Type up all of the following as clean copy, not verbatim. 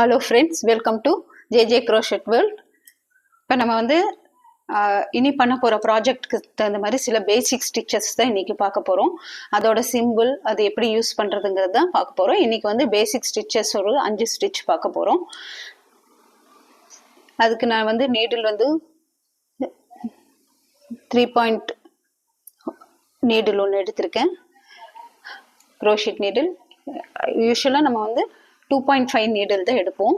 Hello friends, welcome to J crochet world. இப்போ நம்ம வந்து இனி பண்ண போகிற ப்ராஜெக்ட்க்கு தகுந்த மாதிரி சில பேசிக் ஸ்டிச்சஸ் தான் இன்றைக்கி பார்க்க போகிறோம். அதோட சிம்பிள் அது எப்படி யூஸ் பண்ணுறதுங்கிறது தான் பார்க்க போகிறோம். இன்றைக்கி வந்து பேசிக் ஸ்டிச்சஸ் ஒரு 5 ஸ்டிச் பார்க்க போகிறோம். அதுக்கு நான் வந்து நீடில் வந்து 3 பாயிண்ட் நீடில் ஒன்று எடுத்திருக்கேன். க்ரோஷெட் நீடில் யூஸ்வலாக நம்ம வந்து 2.5 நீடில் தான் எடுப்போம்.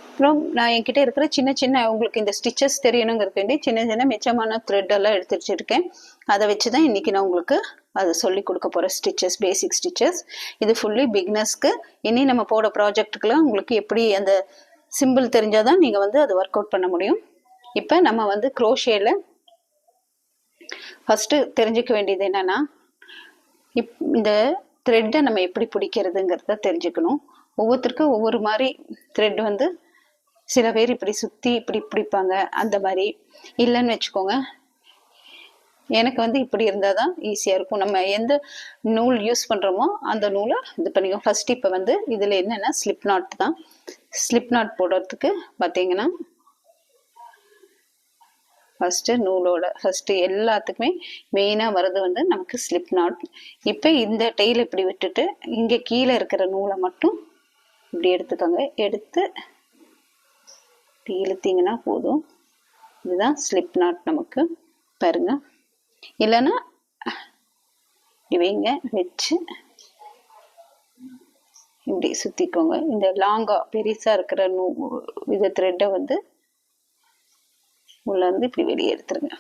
அப்புறம் நான் என்கிட்ட இருக்கிற சின்ன சின்ன உங்களுக்கு இந்த ஸ்டிச்சஸ் தெரியணுங்கிறது வேண்டி சின்ன சின்ன மிச்சமான த்ரெட் எல்லாம் எடுத்து வச்சிருக்கேன். அதை வச்சு தான் இன்றைக்கி நான் உங்களுக்கு அதை சொல்லி கொடுக்க போகிறேன். ஸ்டிச்சஸ், பேசிக் ஸ்டிச்சஸ். இது ஃபுல்லி பிகினர்ஸ்க்கு. இனி நம்ம போட ப்ராஜெக்டுக்கெலாம் உங்களுக்கு எப்படி அந்த சிம்பிள் தெரிஞ்சால் தான் நீங்கள் வந்து அதை ஒர்க் அவுட் பண்ண முடியும். இப்போ நம்ம வந்து க்ரோஷேல ஃபஸ்ட்டு தெரிஞ்சுக்க வேண்டியது என்னென்னா, இந்த த்ரெட்டை நம்ம எப்படி பிடிக்கிறதுங்கிறத தெரிஞ்சுக்கணும். ஒவ்வொருத்தருக்கும் ஒவ்வொரு மாதிரி த்ரெட் வந்து சில பேர் இப்படி சுற்றி இப்படி பிடிப்பாங்க. அந்த மாதிரி இல்லைன்னு வச்சுக்கோங்க. எனக்கு வந்து இப்படி இருந்தால் தான் ஈஸியாக இருக்கும். நம்ம எந்த நூல் யூஸ் பண்ணுறோமோ அந்த நூலை இது பண்ணிக்கோங்க. ஃபஸ்ட்டு இப்போ வந்து இதில் என்னென்னா ஸ்லிப் நாட் தான். ஸ்லிப் நாட் போடுறதுக்கு பார்த்தீங்கன்னா ஃபஸ்ட்டு நூலோட ஃபஸ்ட்டு எல்லாத்துக்குமே மெயினாக வர்றது வந்து நமக்கு ஸ்லிப் நாட். இப்போ இந்த டெய்ல் இப்படி விட்டுட்டு இங்கே கீழே இருக்கிற நூலை மட்டும் இப்படி எடுத்துக்கோங்க. எடுத்து இப்படி இழுத்தீங்கன்னா போதும். இதுதான் ஸ்லிப் நாட் நமக்கு. பாருங்க. இல்லைன்னா இவங்க வச்சு இப்படி சுற்றிக்கோங்க. இந்த லாங்காக பெருசாக இருக்கிற இது த்ரெட்டை வந்து உள்ள வந்து இப்படி வெளியே எடுத்துருங்க.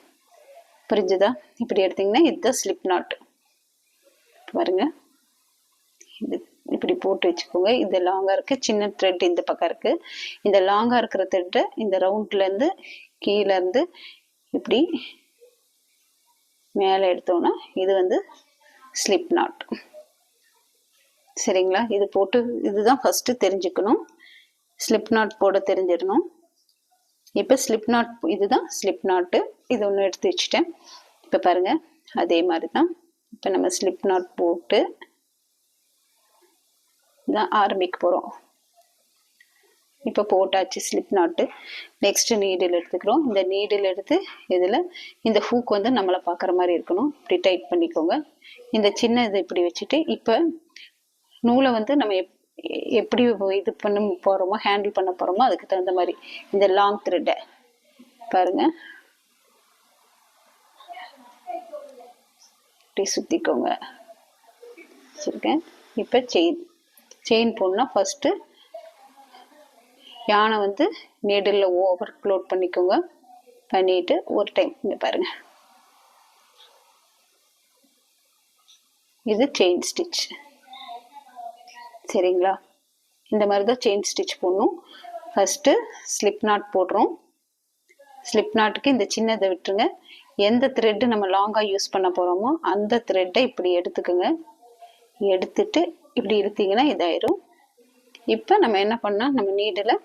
புரிஞ்சுதா? இப்படி எடுத்தீங்கன்னா இதுதான் ஸ்லிப் நாட். பாருங்க, இது இப்படி போட்டு வச்சுக்கோங்க. இது லாங்காக இருக்குது, சின்ன த்ரெட் இந்த பக்கம் இருக்குது. இந்த லாங்காக இருக்கிற த்ரெட்டை இந்த ரவுண்ட்லேருந்து கீழேருந்து இப்படி மேலே எடுத்தோன்னா இது வந்து ஸ்லிப் நாட். சரிங்களா? இது போட்டு இதுதான் ஃபஸ்ட்டு தெரிஞ்சுக்கணும். ஸ்லிப் நாட் போட தெரிஞ்சிடணும். இப்போ ஸ்லிப் நாட், இதுதான் ஸ்லிப் நாட்டு. இது ஒன்று எடுத்து வச்சுட்டேன். இப்போ பாருங்கள், அதே மாதிரி தான். இப்போ நம்ம ஸ்லிப் நாட் போட்டு தான் ஆரம்பிக்க போகிறோம். இப்போ போட்டாச்சு ஸ்லிப் நாட்டு. நெக்ஸ்ட்டு நீடில் எடுத்துக்கிறோம். இந்த நீடில் எடுத்து இதில் இந்த ஹூக் வந்து நம்மளை பார்க்குற மாதிரி இருக்கணும். இப்படி டைட் பண்ணிக்கோங்க. இந்த சின்ன இது இப்படி வச்சுட்டு இப்போ நூலை வந்து நம்ம எப்படி இது பண்ண போகிறோமோ, ஹேண்டில் பண்ண போகிறோமோ அதுக்கு தகுந்த மாதிரி இந்த லாங் த்ரெட்டை பாருங்க இப்படி சுற்றிக்கோங்க. வச்சுருக்கேன். இப்போ செயின் போடணும்னா ஃபஸ்ட்டு யானை வந்து நீடில் ஓவர் க்ளோட் பண்ணிக்கோங்க. பண்ணிட்டு ஒரு டைம் இங்கே பாருங்க, இது செயின் ஸ்டிச். சரிங்களா? இந்த மாதிரி தான் செயின் ஸ்டிச் போடணும். ஃபஸ்ட்டு ஸ்லிப் நாட் போடுறோம். ஸ்லிப் நாட்டுக்கு இந்த சின்னதை விட்டுருங்க. எந்த த்ரெட்டு நம்ம லாங்காக யூஸ் பண்ண போகிறோமோ அந்த த்ரெட்டை இப்படி எடுத்துக்கோங்க. எடுத்துட்டு இப்படி இழுத்தீங்கன்னா இதாயிரும். இப்போ நம்ம என்ன பண்ணால் நம்ம நீடில்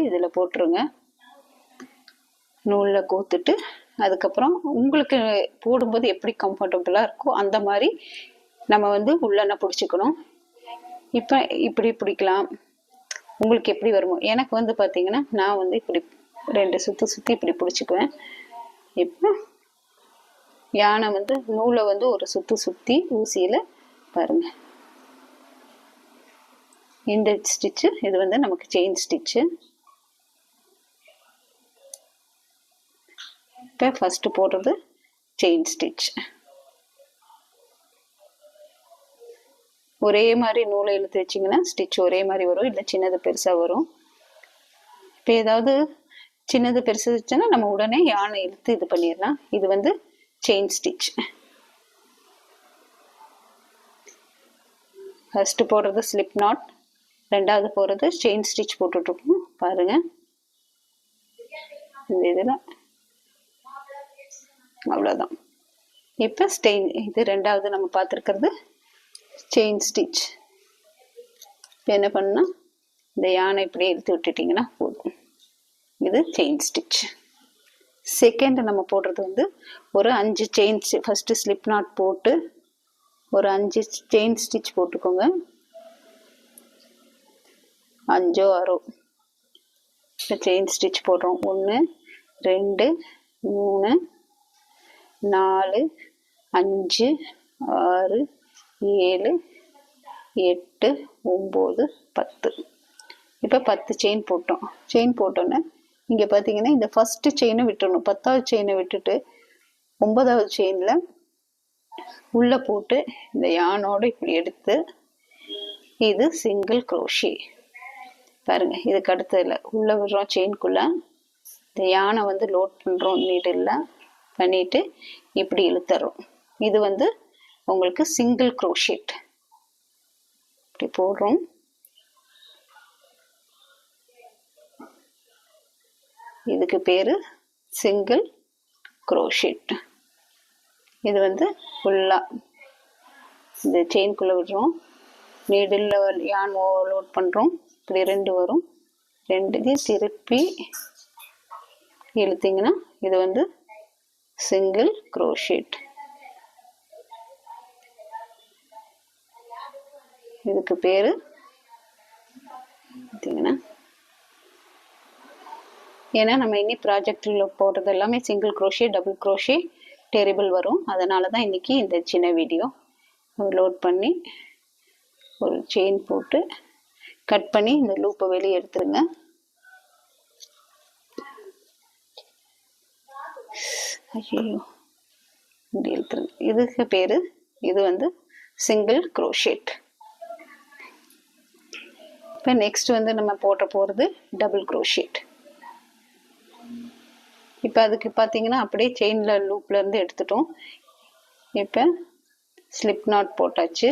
இதில் போட்டுருங்க. நூலில் கோத்துட்டு அதுக்கப்புறம் உங்களுக்கு போடும்போது எப்படி கம்ஃபர்டபுளாக இருக்கோ அந்த மாதிரி நம்ம வந்து உள்ளன பிடிச்சிக்கணும். இப்போ இப்படி பிடிக்கலாம், உங்களுக்கு எப்படி வருமோ. எனக்கு வந்து பார்த்தீங்கன்னா நான் வந்து இப்படி 2 சுற்றி இப்படி பிடிச்சிக்குவேன். இப்போ யானை வந்து நூலை வந்து ஒரு சுற்றி ஊசியில் பாருங்கள். இந்த ஸ்டிச்சு இது வந்து நமக்கு செயின் ஸ்டிச்சு. இப்போ ஃபஸ்ட்டு போடுறது செயின் ஸ்டிச். ஒரே மாதிரி நூலை இழுத்து வச்சிங்கன்னா ஸ்டிச் ஒரே மாதிரி வரும், இல்லை சின்னது பெருசாக வரும். இப்போ ஏதாவது சின்னது பெருசு வச்சுன்னா நம்ம உடனே யானை இழுத்து இது பண்ணிடலாம். இது வந்து செயின் ஸ்டிச். ஃபஸ்ட்டு போடுறது ஸ்லிப் நாட், ரெண்டாவது போடுறது செயின் ஸ்டிச் போட்டுட்ருக்கோம். பாருங்கள், இந்த இதில் அவ்வளோதான். இப்போ இது ரெண்டாவது நம்ம பார்த்துருக்கிறது செயின் ஸ்டிச். இப்போ என்ன பண்ணால் இந்த யானை இப்படி இழுத்து விட்டுட்டிங்கன்னா போதும். இது செயின் ஸ்டிச். செகண்ட் நம்ம போடுறது வந்து ஒரு 5 செயின் ஃபர்ஸ்ட் ஸ்லிப் நாட் போட்டு ஒரு 5 செயின் ஸ்டிச் போட்டுக்கோங்க. 5 6 செயின் ஸ்டிச் போடுறோம். 1 2 3 4 5 6 7 8 9 10. இப்போ 10 செயின் போட்டோம். செயின் போட்டோன்னே இங்கே பார்த்தீங்கன்னா இந்த ஃபர்ஸ்ட் செயினை விட்டுறணும். 10வது செயினை விட்டுட்டு 9வது செயினில் உள்ளே போட்டு இந்த யானோட இப்படி எடுத்து இது சிங்கிள் க்ரோஷே. பாருங்க, இதுக்கு அடுத்ததில் உள்ளே விடுறோம். செயின்குள்ளே இந்த யானை வந்து லோட் பண்ணுறோம். நீடில் பண்ணிட்டு இப்படி இழுத்துறோம். இது வந்து உங்களுக்கு சிங்கிள் க்ரோஷேட். இப்படி போடுறோம். இதுக்கு பேரு சிங்கிள் க்ரோஷேட். இது வந்து ஃபுல்லா இந்த செயின்குள்ள விடுறோம். நீடில் யான் லோட் பண்றோம். இப்படி 2 வரும். 2 திருப்பி இழுத்தீங்கன்னா இது வந்து சிங்கிள் க்ரோஷேட். இதுக்கு பேரு பார்த்தீங்கன்னா, ஏன்னா நம்ம இனி ப்ராஜெக்டில் போடுறது எல்லாமே single crochet, double crochet, terrible வரும். அதனால தான் இன்னைக்கு இந்த சின்ன வீடியோ. லோட் பண்ணி ஒரு செயின் போட்டு கட் பண்ணி இந்த லூப்பை வெளியே எடுத்துருங்க. ஐயோ, இப்படி எடுத்துருங்க. இதுக்கு பேரு இது வந்து சிங்கிள் க்ரோஷேட். இப்போ நெக்ஸ்ட் வந்து நம்ம போட்ட போகிறது டபுள் க்ரோஷேட். இப்போ அதுக்கு பார்த்தீங்கன்னா அப்படியே செயினில் லூப்ல இருந்து எடுத்துட்டோம். இப்போ ஸ்லிப் நாட் போட்டாச்சு.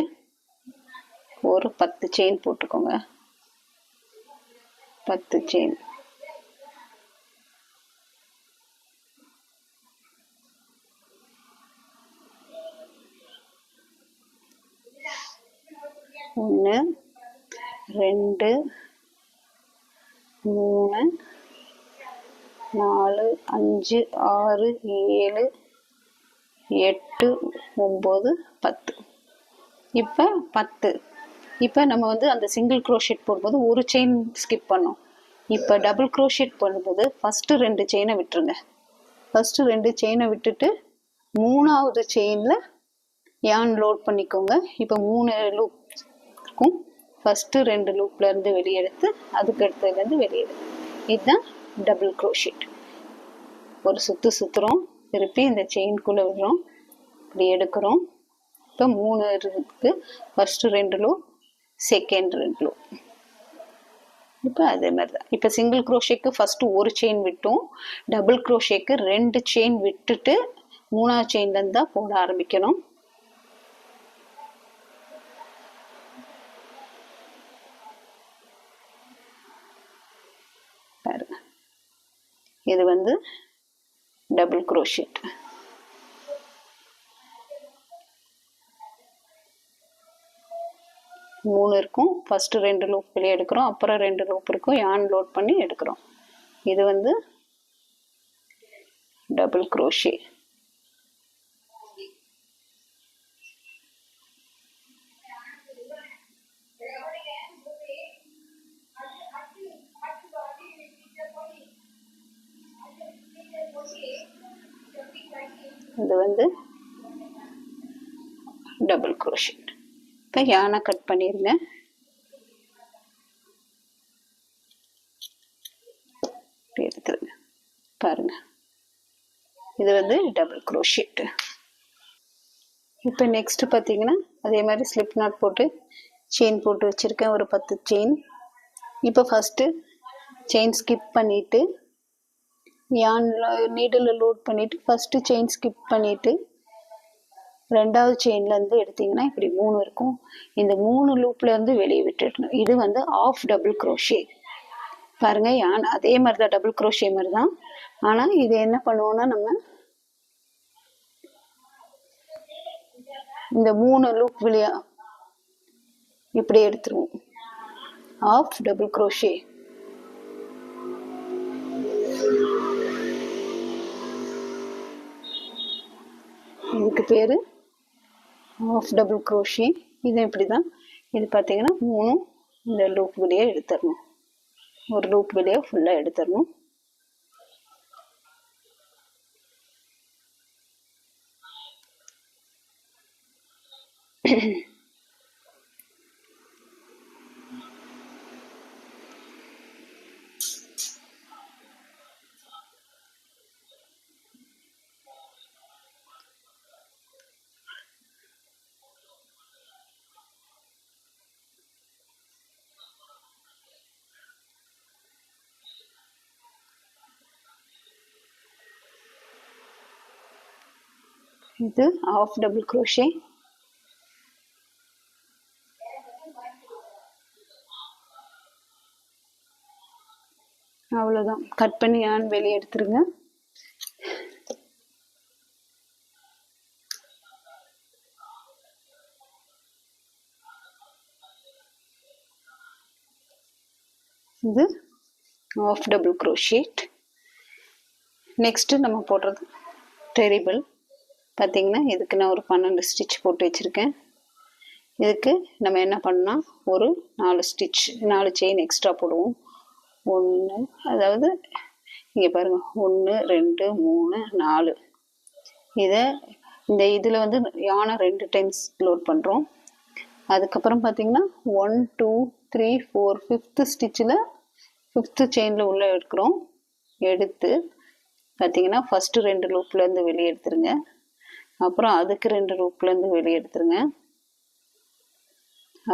ஒரு 10 செயின் போட்டுக்கோங்க. 10 செயின். ஒன்று 2 3 4 5 6 7 8 9 10. இப்போ 10. இப்போ நம்ம வந்து அந்த சிங்கிள் க்ரோஷேட் போடும்போது ஒரு செயின் ஸ்கிப் பண்ணோம். இப்போ டபுள் க்ரோஷேட் பண்ணும்போது ஃபஸ்ட்டு 2 செயினை விட்டுருங்க. ஃபஸ்ட்டு 2 செயினை விட்டுட்டு 3வது செயினில் யான் லோட் பண்ணிக்கோங்க. இப்போ 3 லூப் இருக்கும். ஃபஸ்ட்டு 2 லூப்ல இருந்து வெளியே எடுத்து அதுக்கு அடுத்ததுலேருந்து வெளியே எடுத்து இதுதான் டபுள் க்ரோஷேட். ஒரு சுற்று சுற்றுறோம். திருப்பி இந்த செயின்குள்ளே விடுறோம். இப்படி எடுக்கிறோம். இப்போ 3 இருக்கு. First 2 loop, second 2 loop. இப்போ அதே மாதிரி தான். இப்போ சிங்கிள் க்ரோஷேக்கு ஃபஸ்ட்டு ஒரு செயின் விட்டோம். டபுள் க்ரோஷேக்கு 2 செயின் விட்டுட்டு 3வது செயின்லேருந்து தான் போட ஆரம்பிக்கணும். இது வந்து டபுள் க்ரோஷேட். மூணு இருக்கும். ஃபர்ஸ்ட் 2 லூப் வெளியே எடுக்கிறோம். அப்புறம் 2 லூப் இருக்கும். யான் லோட் பண்ணி எடுக்கிறோம். இது வந்து டபுள் க்ரோஷே. இது வந்து டபுள் க்ரோஷேட். இப்போ யானை கட் பண்ணிருங்க. எடுத்துருங்க. பாருங்க, இது வந்து டபுள் க்ரோஷேட். இப்போ நெக்ஸ்ட் பார்த்தீங்கன்னா அதே மாதிரி ஸ்லிப் நாட் போட்டு செயின் போட்டு வச்சிருக்கேன். ஒரு 10 செயின். இப்போ ஃபர்ஸ்ட் செயின் ஸ்கிப் பண்ணிட்டு யான் நீடில் லோட் பண்ணிட்டு ஃபர்ஸ்ட் செயின் ஸ்கிப் பண்ணிட்டு 2வது செயின்ல இருந்து எடுத்தீங்கன்னா இப்படி 3 இருக்கும். இந்த 3 லூப்ல இருந்து வெளியே விட்டுடணும். இது வந்து ஆஃப் டபுள் க்ரோஷே. பாருங்க, யான் அதே மாதிரி தான், டபுள் க்ரோஷே மாதிரி தான். ஆனா இது என்ன பண்ணுவோம்னா நம்ம இந்த 3 லூப் வெளியா இப்படி எடுத்துருவோம். Half double crochet. Pair of double crochet. இது இப்படி தான். இது பார்த்தீங்கன்னா 3 இந்த லூப் வழியாக எடுத்துடணும். ஒரு லூப் வழியாக ஃபுல்லாக எடுத்துடணும். இது ஆஃப் டபுள் க்ரோஷே. அவ்வளோதான். கட் பண்ணி yarn வெளியே எடுத்துருங்க. இது ஆஃப் டபுள் க்ரோஷேட். நெக்ஸ்ட் நம்ம போடுறது டெரிபிள். பார்த்தீங்கன்னா இதுக்கு நான் ஒரு 12 ஸ்டிச் போட்டு வச்சுருக்கேன். இதுக்கு நம்ம என்ன பண்ணால் ஒரு 4 ஸ்டிச் 4 செயின் எக்ஸ்ட்ரா போடுவோம். 1, அதாவது இங்கே பாருங்கள், 1 2 3 4. இதை இந்த இதில் வந்து யானை 2 டைம்ஸ் லோட் பண்ணுறோம். அதுக்கப்புறம் பார்த்தீங்கன்னா 1 2 3 4 5th ஸ்டிச்சில் 5th செயினில் உள்ளே எடுக்கிறோம். எடுத்து பார்த்தீங்கன்னா ஃபஸ்ட்டு 2 லூப்லேருந்து வெளியே எடுத்துருங்க. அப்புறம் அதுக்கு 2 லூப்லேருந்து வெளியே எடுத்துருங்க.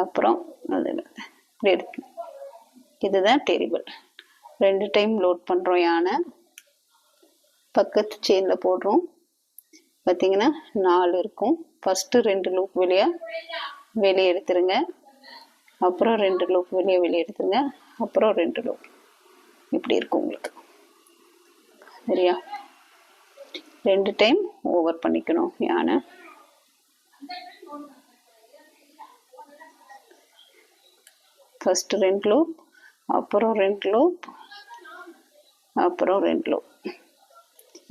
அப்புறம் அதில் இப்படி எடுத்து, இதுதான் டெரிபிள். 2 டைம் லோட் பண்ணுறோம். யானை பக்கத்து செயினில் போடுறோம். பார்த்தீங்கன்னா 4 இருக்கும். ஃபஸ்ட்டு 2 லூப் வெளியே எடுத்துருங்க. அப்புறம் 2 லூப் வெளியே எடுத்துருங்க. அப்புறம் 2 லூப். இப்படி இருக்கும் உங்களுக்கு. சரியா? 2 டைம் ஓவர் பண்ணிக்கணும் யானை. ஃபஸ்ட்டு 2 லூப், அப்புறம் 2 லூப், அப்புறம் 2 லூப்.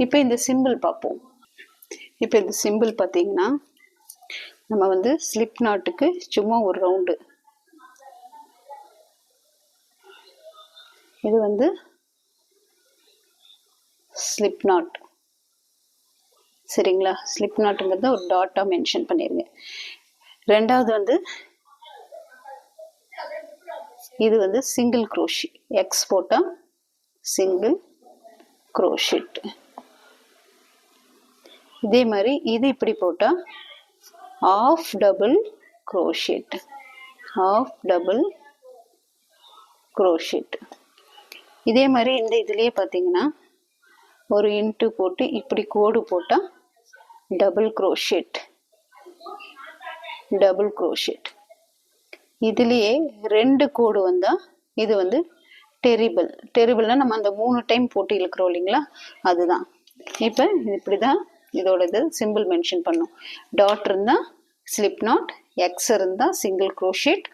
இப்போ இந்த சிம்பிள் பார்ப்போம். இப்போ இந்த சிம்பிள் பார்த்தீங்கன்னா நம்ம வந்து ஸ்லிப் நாட்டுக்கு சும்மா ஒரு ரவுண்டு. இது வந்து ஸ்லிப் நாட். சரிங்களா? ஸ்லிப் நாட்டுங்கிறத ஒரு டாட்டாக மென்ஷன் பண்ணிடுங்க. ரெண்டாவது வந்து இது வந்து சிங்கிள் க்ரோஷி. எக்ஸ் போட்டால் சிங்கிள் க்ரோஷிட். இதே மாதிரி இது இப்படி போட்டால் half double crochet. Half double crochet. இதே மாதிரி இந்த இதுலேயே பார்த்தீங்கன்னா ஒரு இன்ட்டு போட்டு இப்படி கோடு போட்டால் டபுள் க்ரோஷிட். Double crochet. இதுலேயே 2 கோடு வந்தால் இது வந்து டெரிபிள். டெரிபிள்னா நம்ம அந்த 3 டைம் போட்டு இழுக்கிறோம் இல்லைங்களா, அதுதான். இப்போ இப்படி தான் இதோட இது சிம்பிள் மென்ஷன் பண்ணும். டாட் இருந்தால் ஸ்லிப் நாட், எக்ஸ் இருந்தால் சிங்கிள் க்ரோஷிட்,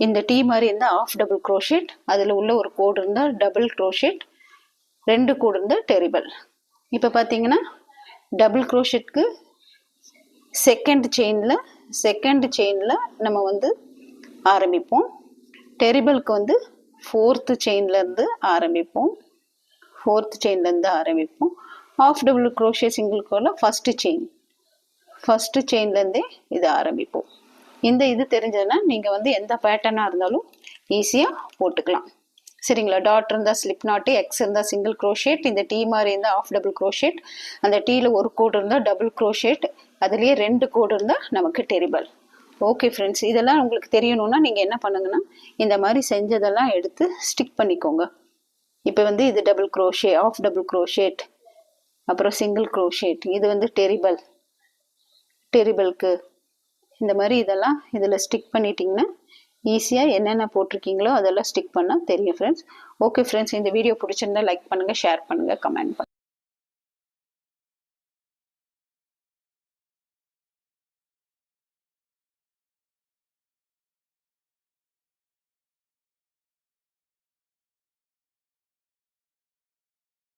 இந்த டீ மாதிரி இருந்தால் ஆஃப் டபுள் க்ரோஷிட், அதில் உள்ள ஒரு கோடு இருந்தால் டபுள் க்ரோஷிட், 2 கோடு இருந்தால் டெரிபிள். இப்போ பார்த்தீங்கன்னா டபுள் க்ரோஷிட்க்கு செகண்ட் செயினில் நம்ம வந்து ஆரம்பிப்போம். டெரிபிளுக்கு வந்து 4th செயின்லேருந்து ஆரம்பிப்போம். 4th செயின்லேருந்து ஆரம்பிப்போம். ஆஃப் டபுள் க்ரோஷே சிங்கிள் கோடில் ஃபஸ்ட்டு செயின்லேருந்தே இது ஆரம்பிப்போம். இந்த இது தெரிஞ்சதுன்னா நீங்கள் வந்து எந்த பேட்டர்னாக இருந்தாலும் ஈஸியாக போட்டுக்கலாம். சரிங்களா? டாட் இருந்தால் ஸ்லிப் நாட்டு, எக்ஸ் இருந்தால் சிங்கிள் க்ரோஷேட், இந்த டீ மாதிரி இருந்தால் ஆஃப் டபுள் க்ரோஷேட், அந்த டீயில் ஒரு கோடு இருந்தால் டபுள் க்ரோஷேட், அதுலேயே 2 கோடு இருந்தால் நமக்கு டெரிபிள். ஓகே ஃப்ரெண்ட்ஸ், இதெல்லாம் உங்களுக்கு தெரியணும்னா நீங்கள் என்ன பண்ணுங்கன்னா இந்த மாதிரி செஞ்சதெல்லாம் எடுத்து ஸ்டிக் பண்ணிக்கோங்க. இப்போ வந்து இது double crochet, half double crochet, அப்புறம் சிங்கிள் க்ரோஷேட், இது வந்து டெரிபிளுக்கு இந்த மாதிரி இதெல்லாம் இதில் ஸ்டிக் பண்ணிட்டீங்கன்னா ஈஸியாக என்னென்ன போட்டிருக்கீங்களோ அதெல்லாம் ஸ்டிக் பண்ணால் தெரியும் ஃப்ரெண்ட்ஸ். ஓகே ஃப்ரெண்ட்ஸ், இந்த வீடியோ பிடிச்சிருந்தா லைக் பண்ணுங்கள், ஷேர் பண்ணுங்கள், கமெண்ட் பண்ணுங்கள்.